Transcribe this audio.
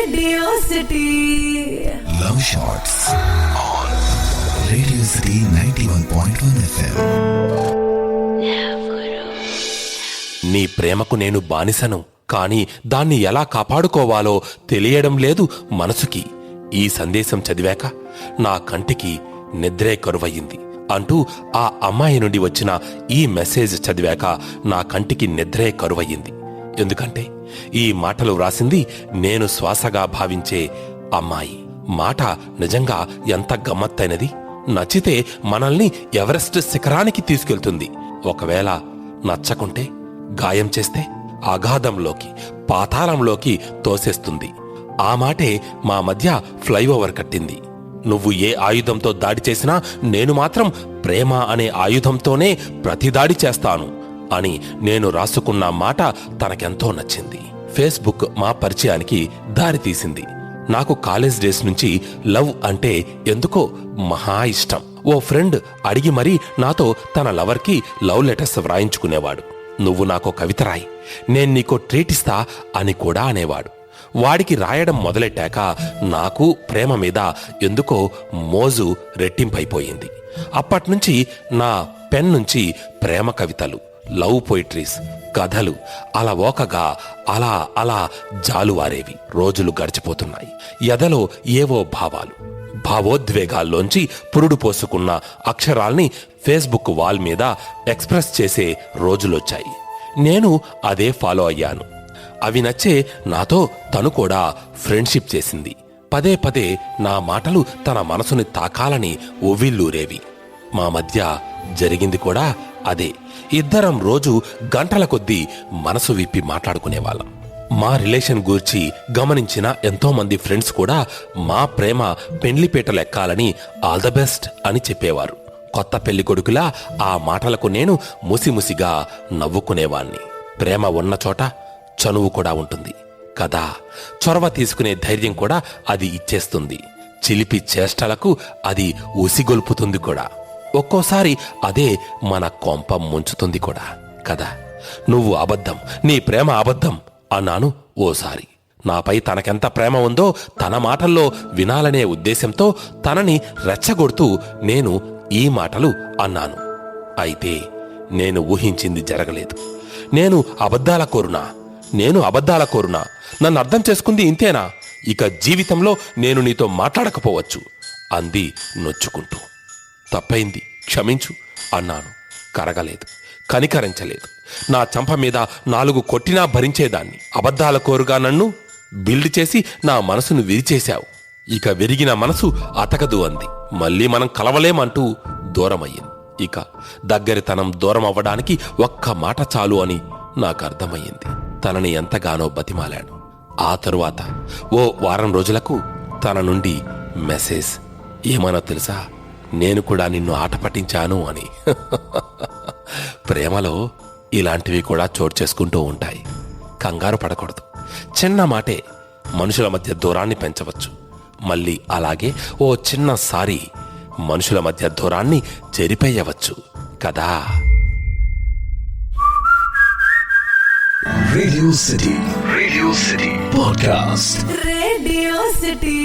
Radio City. Love Shots on Radio City 91.1 FM. నీ ప్రేమకు నేను బానిసను, కానీ దాన్ని ఎలా కాపాడుకోవాలో తెలియడం లేదు మనసుకి. ఈ సందేశం చదివాక నా కంటికి నిద్రే కరువయ్యింది అంటూ ఆ అమ్మాయి నుండి వచ్చిన ఈ మెసేజ్ చదివాక నా కంటికి నిద్రే కరువయ్యింది. ఎందుకంటే ఈ మాటలు వ్రాసింది నేను శ్వాసగా భావించే అమ్మాయి. మాట నిజంగా ఎంత గమ్మత్తైనది. నచ్చితే మనల్ని ఎవరెస్ట్ శిఖరానికి తీసుకెళ్తుంది. ఒకవేళ నచ్చకుంటే, గాయం చేస్తే అగాధంలోకి, పాతాళంలోకి తోసేస్తుంది. ఆ మాటే మా మధ్య ఫ్లైఓవర్ కట్టింది. నువ్వు ఏ ఆయుధంతో దాడి చేసినా నేను మాత్రం ప్రేమ అనే ఆయుధంతోనే ప్రతిదాడి చేస్తాను అని నేను రాసుకున్న మాట తనకెంతో నచ్చింది. ఫేస్బుక్ మా పరిచయానికి దారితీసింది. నాకు కాలేజ్ డేస్ నుంచి లవ్ అంటే ఎందుకో మహా ఇష్టం. ఓ ఫ్రెండ్ అడిగి మరీ నాతో తన లవర్కి లవ్ లెటర్స్ వ్రాయించుకునేవాడు. నువ్వు నాకో కవిత రాయి, నేను నీకో ట్రీట్ ఇస్తా అని కూడా అనేవాడు. వాడికి రాయడం మొదలెట్టాక నాకు ప్రేమ మీద ఎందుకో మోజు రెట్టింపైపోయింది. అప్పట్నుంచి నా పెన్ నుంచి ప్రేమ కవితలు, లవ్ పోయిట్రీస్, కథలు అలవోకగా అలా అలా జాలువారేవి. రోజులు గడిచిపోతున్నాయి. ఎదలో ఏవో భావాలు, భావోద్వేగాల్లోంచి పురుడు పోసుకున్న అక్షరాల్ని ఫేస్బుక్ వాల్ మీద ఎక్స్ప్రెస్ చేసే రోజులొచ్చాయి. నేను అదే ఫాలో అయ్యాను. అవి నచ్చే నాతో తను కూడా ఫ్రెండ్షిప్ చేసింది. పదే పదే నా మాటలు తన మనసుని తాకాలని ఉవ్విళ్ళూరేవి. మా మధ్య జరిగింది కూడా అదే. ఇద్దరం రోజు గంటల కొద్దీ మనసు విప్పి మాట్లాడుకునేవాళ్ళం. మా రిలేషన్ గూర్చి గమనించిన ఎంతో మంది ఫ్రెండ్స్ కూడా మా ప్రేమ పెండ్లిపీటలెక్కాలని ఆల్ ద బెస్ట్ అని చెప్పేవారు. కొత్త పెళ్లి కొడుకులా ఆ మాటలకు నేను ముసిముసిగా నవ్వుకునేవాణ్ణి. ప్రేమ ఉన్న చోట చనువు కూడా ఉంటుంది కదా. చొరవ తీసుకునే ధైర్యం కూడా అది ఇచ్చేస్తుంది. చిలిపి చేష్టలకు అది ఉసిగొల్పుతుంది కూడా. ఒక్కోసారి అదే మన కొంప ముంచుతుంది కూడా కదా. నువ్వు అబద్ధం, నీ ప్రేమ అబద్ధం అన్నాను ఓసారి. నాపై తనకెంత ప్రేమ ఉందో తన మాటల్లో వినాలనే ఉద్దేశంతో తనని రెచ్చగొడుతూ నేను ఈ మాటలు అన్నాను. అయితే నేను ఊహించింది జరగలేదు. నేను అబద్ధాల కోరునా? నన్ను అర్థం చేసుకుంది ఇంతేనా? ఇక జీవితంలో నేను నీతో మాట్లాడకపోవచ్చు అంది నొచ్చుకుంటూ. తప్పైంది, క్షమించు అన్నాను. కరగలేదు, కనికరించలేదు. నా చంప మీద 4 కొట్టినా భరించేదాన్ని. అబద్ధాల కోరుగా నన్ను బిల్డ్ చేసి నా మనసును విరిచేశావు. ఇక విరిగిన మనసు అతకదు అంది. మళ్ళీ మనం కలవలేమంటూ దూరమయ్యింది. ఇక దగ్గరితనం దూరం అవ్వడానికి ఒక్క మాట చాలు అని నాకు అర్థమయ్యింది. తనని ఎంతగానో బతిమాలాను. ఆ తరువాత ఓ వారం రోజులకు తన నుండి మెసేజ్. ఏమనో తెలుసా? నేను కూడా నిన్ను ఆట పట్టించాను అని. ప్రేమలో ఇలాంటివి కూడా చోటు చేసుకుంటూ ఉంటాయి. కంగారు పడకూడదు. చిన్న మాటే మనుషుల మధ్య దూరాన్ని పెంచవచ్చు. మళ్ళీ అలాగే ఓ చిన్నసారి మనుషుల మధ్య దూరాన్ని చెరిపేయవచ్చు కదా. Radio City Podcast. Radio City.